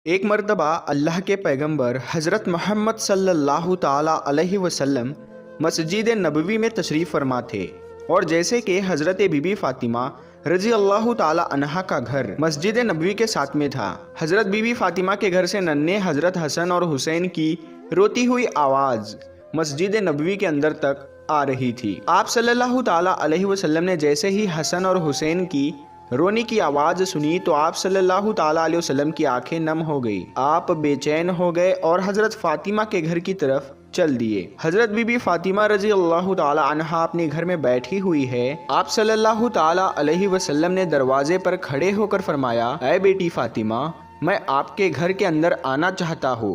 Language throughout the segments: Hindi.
एक मर्तबा अल्लाह के पैगंबर हज़रत मोहम्मद सल्लल्लाहु ताला अलैहि वसल्लम मस्जिद नबवी में तशरीफ़ फरमा थे और जैसे कि हज़रत बीबी फ़ातिमा रज़ी अल्लाह ताला अन्हा का घर मस्जिद नबवी के साथ में था। हज़रत बीबी फ़ातिमा के घर से नन्हे हज़रत हसन और हुसैन की रोती हुई आवाज़ मस्जिद नबवी के अंदर तक आ रही थी। आप सल्लल्लाहु ताला अलैहि वसल्लम ने जैसे ही हसन और हुसैन की रोने की आवाज़ सुनी तो आप सल्लल्लाहु ताला अलैहि वसल्लम की आंखें नम हो गई। आप बेचैन हो गए और हज़रत फ़ातिमा के घर की तरफ चल दिए। हज़रत बीबी फ़ातिमा रज़ी अल्लाह ताला अन्हा अपने घर में बैठी हुई है। आप सल्लल्लाहु ताला अलैहि वसल्लम ने दरवाजे पर खड़े होकर फरमाया, ऐ बेटी फ़ातिमा, मैं आपके घर के अंदर आना चाहता हूँ।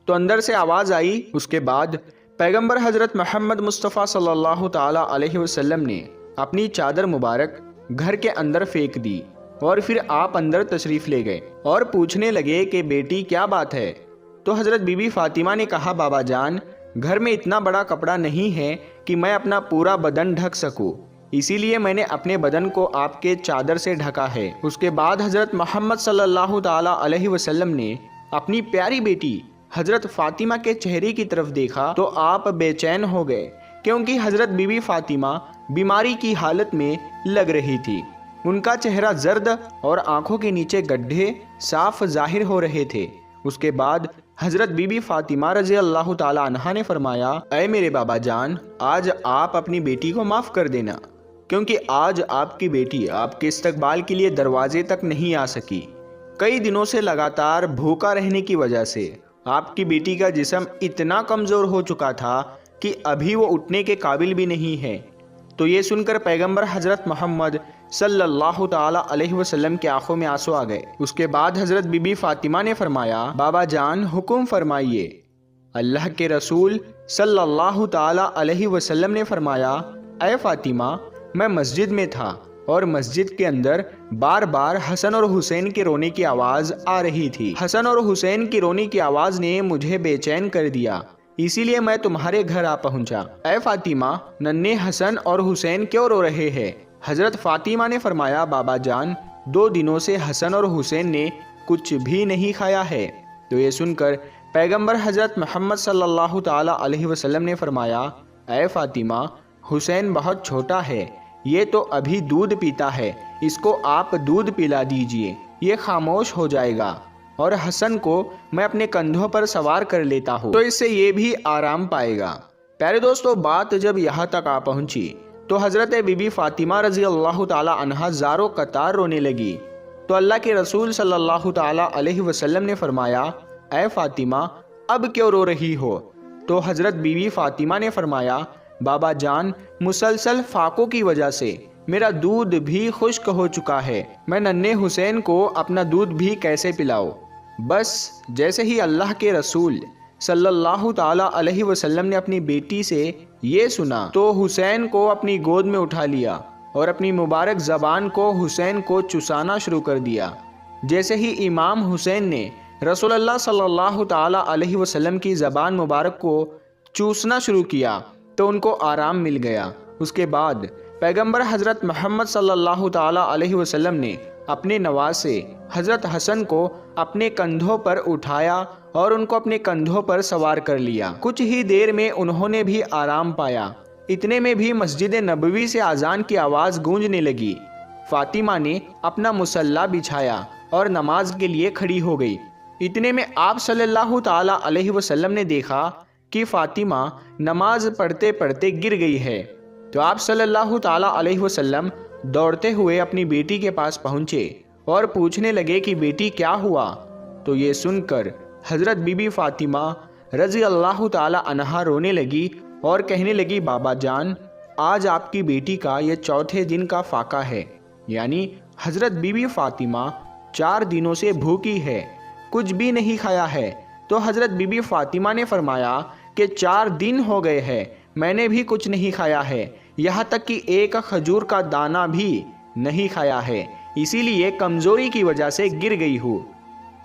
तो अंदर से आवाज़ आई। उसके बाद पैगंबर हज़रत मोहम्मद मुस्तफ़ा सल्लल्लाहु ताला अलैहि वसल्लम ने अपनी चादर मुबारक घर के अंदर फेंक दी और फिर आप अंदर तशरीफ़ ले गए और पूछने लगे कि बेटी क्या बात है। तो हज़रत बीबी फ़ातिमा ने कहा, बाबा जान, घर में इतना बड़ा कपड़ा नहीं है कि मैं अपना पूरा बदन ढक सकूं, इसीलिए मैंने अपने बदन को आपके चादर से ढका है। उसके बाद हज़रत मोहम्मद सल्लल्लाहु ताला अलैहि वसल्लम ने अपनी प्यारी बेटी हज़रत फ़ातिमा के चेहरे की तरफ देखा तो आप बेचैन हो गए, क्योंकि हज़रत बीबी फ़ातिमा बीमारी की हालत में लग रही थी। उनका चेहरा जर्द और आंखों के नीचे गड्ढे साफ जाहिर हो रहे थे। उसके बाद हज़रत बीबी फ़ातिमा रज़ी अल्लाह ताला अन्हा ने फरमाया, ऐ मेरे बाबा जान, आज आप अपनी बेटी को माफ़ कर देना, क्योंकि आज आपकी बेटी आपके इस्तकबाल के लिए दरवाजे तक नहीं आ सकी। कई दिनों से लगातार भूखा रहने की वजह से आपकी बेटी का जिस्म इतना कमज़ोर हो चुका था कि अभी वो उठने के काबिल भी नहीं है। तो ये सुनकर पैगंबर हज़रत मोहम्मद सल्लल्लाहु ताला अलैहि वसल्लम की आंखों में आंसू आ गए। उसके बाद हज़रत बीबी फ़ातिमा ने फरमाया, बाबा जान, हुक्म फरमाइए। अल्लाह के रसूल सल्लल्लाहु ताला अलैहि वसल्लम ने फरमाया, ऐ फ़ातिमा, मैं मस्जिद में था और मस्जिद के अंदर बार बार हसन और हुसैन के रोने की आवाज़ आ रही थी। हसन और हुसैन की रोने की आवाज़ ने मुझे बेचैन कर दिया, इसीलिए मैं तुम्हारे घर आ पहुंचा। ऐ फ़ातिमा, नन्हे हसन और हुसैन क्यों रो रहे हैं? हज़रत फ़ातिमा ने फरमाया, बाबा जान, 2 दिनों से हसन और हुसैन ने कुछ भी नहीं खाया है। तो ये सुनकर पैगंबर हज़रत मोहम्मद सल्लल्लाहु ताला अलैहि वसल्लम ने फरमाया, ऐ फ़ातिमा, हुसैन बहुत छोटा है, ये तो अभी दूध पीता है, इसको आप दूध पिला दीजिए, ये खामोश हो जाएगा और हसन को मैं अपने कंधों पर सवार कर लेता हूँ, तो इससे ये भी आराम पाएगा। प्यारे दोस्तों, बात जब यहाँ तक आ पहुँची तो हज़रत बीबी फ़ातिमा रज़ी अल्लाह ताला अन्हा ज़ारो कतार रोने लगी। तो अल्लाह के रसूल सल्लल्लाहु ताला अलैहि वसल्लम ने फरमाया, ऐ फ़ातिमा, अब क्यों रो रही हो? तो हज़रत बीबी फ़ातिमा ने फरमाया, बाबा जान, मुसलसल फाकों की वजह से मेरा दूध भी खुश्क हो चुका है, मैं नन्हे हुसैन को अपना दूध भी कैसे पिलाऊं? बस जैसे ही अल्लाह के रसूल सल्लल्लाहु ताला अलैहि वसल्लम ने अपनी बेटी से ये सुना तो हुसैन को अपनी गोद में उठा लिया और अपनी मुबारक ज़बान को हुसैन को चुसाना शुरू कर दिया। जैसे ही इमाम हुसैन ने रसूलुल्लाह सल्लल्लाहु ताला अलैहि वसल्लम की ज़बान मुबारक को चूसना शुरू किया तो उनको आराम मिल गया। उसके बाद पैगंबर हज़रत मोहम्मद सल्लल्लाहु ताला अलैहि वसल्लम ने अपने नवासे हज़रत हसन को अपने कंधों पर उठाया और उनको अपने कंधों पर सवार कर लिया। कुछ ही देर में उन्होंने भी आराम पाया। इतने में भी मस्जिद नबवी से अजान की आवाज़ गूंजने लगी। फ़ातिमा ने अपना मुसल्ला बिछाया और नमाज के लिए खड़ी हो गई। इतने में आप सल्लल्लाहु ताला अलैहि वसल्लम ने देखा कि फ़ातिमा नमाज पढ़ते पढ़ते गिर गई है। तो आप सल्लल्लाहु ताला अलैहि वसल्लम दौड़ते हुए अपनी बेटी के पास पहुँचे और पूछने लगे कि बेटी क्या हुआ? तो ये सुनकर हज़रत बीबी फ़ातिमा रज़ी अल्लाह ताला अन्हा रोने लगी और कहने लगी, बाबा जान, आज आपकी बेटी का ये 4थे दिन का फाका है, यानी हज़रत बीबी फ़ातिमा 4 दिनों से भूखी है, कुछ भी नहीं खाया है। तो हज़रत बीबी फ़ातिमा ने फरमाया कि 4 दिन हो गए हैं, मैंने भी कुछ नहीं खाया है, यहाँ तक कि एक खजूर का दाना भी नहीं खाया है, इसीलिए कमज़ोरी की वजह से गिर गई हूँ।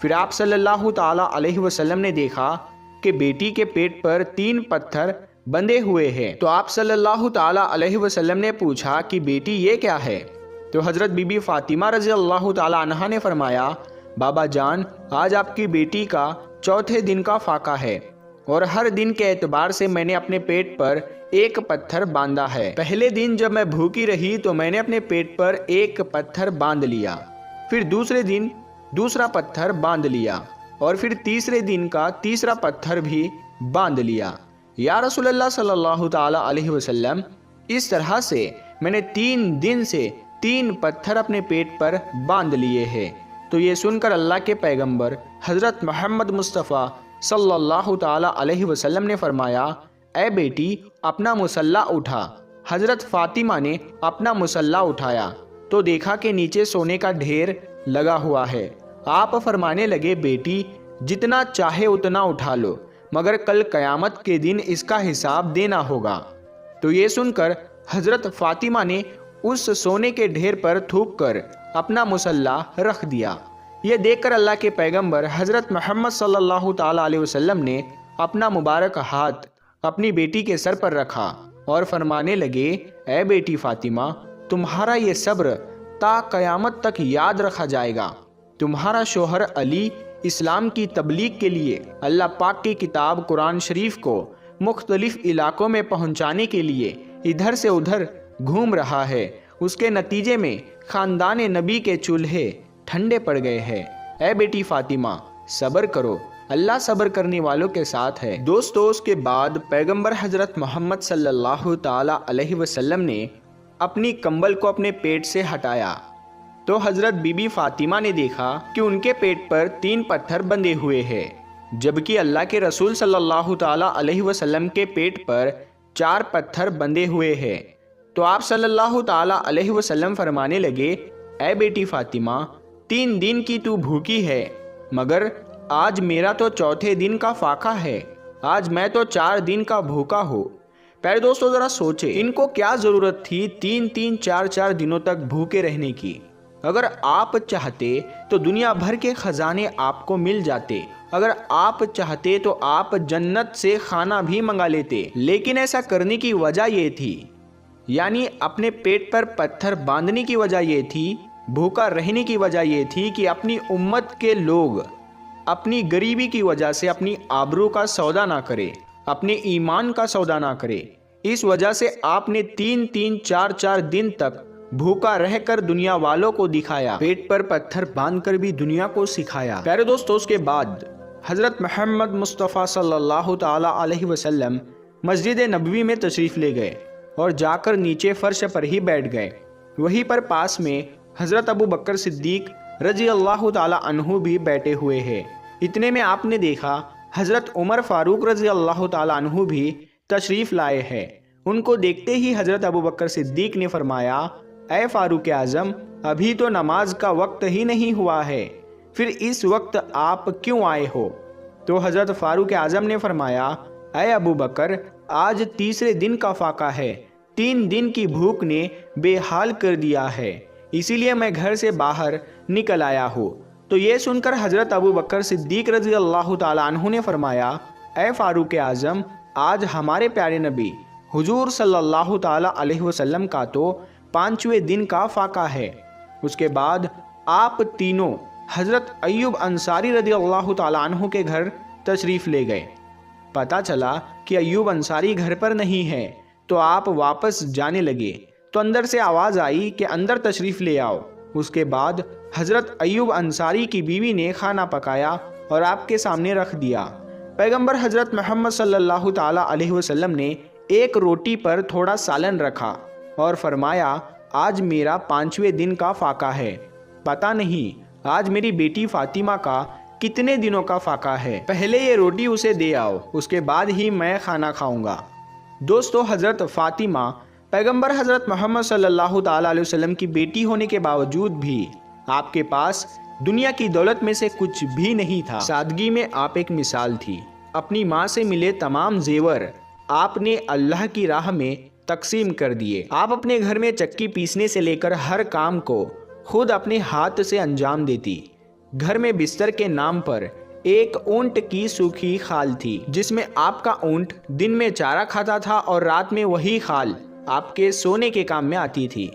फिर आप सल्लल्लाहु ताला अलैहि वसल्लम ने देखा कि बेटी के पेट पर 3 पत्थर बंधे हुए हैं। तो आप सल्लल्लाहु ताला अलैहि वसल्लम ने पूछा कि बेटी ये क्या है? तो हज़रत बीबी फ़ातिमा रज़ी अल्लाह ताला अन्हा ने फरमाया, बाबा जान, आज आपकी बेटी का चौथे दिन का फाका है और हर दिन के एतबार से मैंने अपने पेट पर एक पत्थर बांधा है। पहले दिन जब मैं भूखी रही तो मैंने अपने पेट पर एक पत्थर बांध लिया, फिर दूसरे दिन दूसरा पत्थर बांध लिया और फिर तीसरे दिन का तीसरा पत्थर भी बांध लिया। या रसूलल्लाह सल्लल्लाहु ताला अलैहि वसल्लम, इस तरह से मैंने 3 दिन से 3 पत्थर अपने पेट पर बांध लिए हैं। तो ये सुनकर अल्लाह के पैगंबर हज़रत मोहम्मद मुस्तफ़ा सल्लल्लाहु ताला अलैहि वसल्लम ने फरमाया, ए बेटी, अपना मुसल्ला उठा। हज़रत फ़ातिमा ने अपना मुसल्ला उठाया तो देखा कि नीचे सोने का ढेर लगा हुआ है। आप फरमाने लगे, बेटी, जितना चाहे उतना उठा लो, मगर कल क़यामत के दिन इसका हिसाब देना होगा। तो ये सुनकर हज़रत फ़ातिमा ने उस सोने के ढेर पर थूक कर अपना मुसल्ला रख दिया। ये देखकर अल्लाह के पैगंबर हज़रत मोहम्मद सल्लल्लाहु ताला अलैहि वसल्लम ने अपना मुबारक हाथ अपनी बेटी के सर पर रखा और फरमाने लगे, ए बेटी फ़ातिमा, तुम्हारा ये सब्र ता क़यामत तक याद रखा जाएगा। तुम्हारा शोहर अली इस्लाम की तबलीग के लिए अल्लाह पाक की किताब कुरान शरीफ को मुख्तलिफ इलाकों में पहुंचाने के लिए इधर से उधर घूम रहा है। उसके नतीजे में ख़ानदान नबी के चूल्हे ठंडे पड़ गए हैं। ए बेटी फ़ातिमा, सब्र करो, अल्लाह सब्र करने वालों के साथ है। दोस्तों, उसके बाद पैगंबर हज़रत मोहम्मद सल्लल्लाहु ताला अलैहि वसल्लम ने अपनी कंबल को अपने पेट से हटाया तो हज़रत बीबी फ़ातिमा ने देखा कि उनके पेट पर 3 पत्थर बंधे हुए हैं, जबकि अल्लाह के रसूल सल्लल्लाहु ताला अलैहि वसल्लम के पेट पर 4 पत्थर बंधे हुए हैं। तो आप सल्लल्लाहु ताला अलैहि वसल्लम फरमाने लगे, ए बेटी फ़ातिमा, 3 दिन की तू भूखी है, मगर आज मेरा तो चौथे दिन का फाका है। आज मैं तो 4 दिन का भूखा हूँ। प्यारे दोस्तों, ज़रा सोचे, इनको क्या ज़रूरत थी 3-3, 4-4 दिनों तक भूखे रहने की। अगर आप चाहते तो दुनिया भर के ख़जाने आपको मिल जाते। अगर आप चाहते तो आप जन्नत से खाना भी मंगा लेते, लेकिन ऐसा करने की वजह ये थी, यानी अपने पेट पर पत्थर बांधने की वजह ये थी, भूखा रहने की वजह ये थी कि अपनी उम्मत के लोग अपनी गरीबी की वजह से अपनी आबरू का सौदा ना करे, अपने ईमान का सौदा ना करे। इस वजह से आपने 3-3, 4-4 दिन तक भूखा रहकर दुनिया वालों को दिखाया, पेट पर पत्थर बांधकर भी दुनिया को सिखाया। प्यारे दोस्तों, उसके बाद हज़रत मोहम्मद मुस्तफ़ा सल्लल्लाहु ताला अलैहि वसल्लम मस्जिद नबवी में तशरीफ़ ले गए और जाकर नीचे फ़र्श पर ही बैठ गए। वहीं पर पास में हज़रत अबू बकर सिद्दीक रज़ी अल्लाह ताला अन्हु भी बैठे हुए हैं। इतने में आपने देखा हज़रत उमर फ़ारूक रज़ी अल्लाह ताला अन्हु भी तशरीफ़ लाए हैं। उनको देखते ही हज़रत अबू बकर सिद्दीक ने फरमाया, ए फ़ारूक आज़म, अभी तो नमाज का वक्त ही नहीं हुआ है, फिर इस वक्त आप क्यों आए हो? तो हज़रत फ़ारूक आज़म ने फरमाया, ए अबू बकर, आज तीसरे दिन का फाका है, 3 दिन की भूख ने बेहाल कर दिया है, इसीलिए मैं घर से बाहर निकल आया हूँ। तो ये सुनकर हज़रत अबू बकर सिद्दीक रज़ी अल्लाह ताला अन्हु ने फरमाया, ए फ़ारूक आज़म, आज हमारे प्यारे नबी हुजूर सल्लल्लाहु ताला अलैहि वसल्लम का तो 5वें दिन का फाका है। उसके बाद आप तीनों हज़रत अय्यूब अंसारी रज़ी अल्लाह ताला अन्हु के घर तशरीफ़ ले गए। पता चला कि अय्यूब अंसारी घर पर नहीं है, तो आप वापस जाने लगे तो अंदर से आवाज़ आई कि अंदर तशरीफ़ ले आओ। उसके बाद हज़रत अय्यूब अंसारी की बीवी ने खाना पकाया और आपके सामने रख दिया। पैगंबर हज़रत मोहम्मद सल्लल्लाहु ताला अलैहि वसल्लम ने एक रोटी पर थोड़ा सालन रखा और फरमाया, आज मेरा 5वें दिन का फाका है, पता नहीं आज मेरी बेटी फ़ातिमा का कितने दिनों का फाका है, पहले ये रोटी उसे दे आओ, उसके बाद ही मैं खाना खाऊंगा। दोस्तों, हज़रत फ़ातिमा पैगंबर हज़रत मोहम्मद सल्लल्लाहु ताला अलैहि वसल्लम की बेटी होने के बावजूद भी आपके पास दुनिया की दौलत में से कुछ भी नहीं था। सादगी में आप एक मिसाल थी। अपनी माँ से मिले तमाम जेवर आपने अल्लाह की राह में तकसीम कर दिए। आप अपने घर में चक्की पीसने से लेकर हर काम को खुद अपने हाथ से अंजाम देती। घर में बिस्तर के नाम पर एक ऊंट की सूखी खाल थी, जिसमें आपका ऊंट दिन में चारा खाता था और रात में वही खाल आपके सोने के काम में आती थी।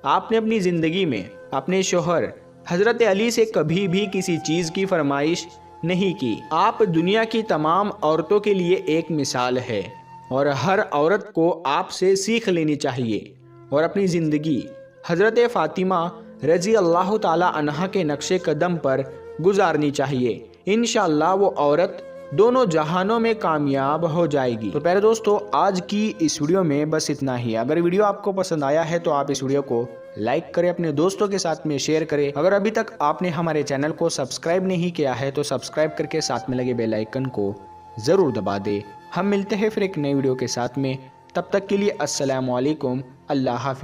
आपने अपनी ज़िंदगी में अपने शोहर हज़रत अली से कभी भी किसी चीज़ की फरमाइश नहीं की। आप दुनिया की तमाम औरतों के लिए एक मिसाल है और हर औरत को आपसे सीख लेनी चाहिए और अपनी ज़िंदगी हज़रत फ़ातिमा रज़ी अल्लाह ताला अन्हा के नक्शे कदम पर गुजारनी चाहिए। इंशाअल्लाह वो औरत दोनों जहानों में कामयाब हो जाएगी। तो प्यारे दोस्तों, आज की इस वीडियो में बस इतना ही। अगर वीडियो आपको पसंद आया है तो आप इस वीडियो को लाइक करें, अपने दोस्तों के साथ में शेयर करें। अगर अभी तक आपने हमारे चैनल को सब्सक्राइब नहीं किया है तो सब्सक्राइब करके साथ में लगे बेल आइकन को ज़रूर दबा दें। हम मिलते हैं फिर एक नई वीडियो के साथ में, तब तक के लिए अस्सलामु अलैकुम, अल्लाह हाफिज़।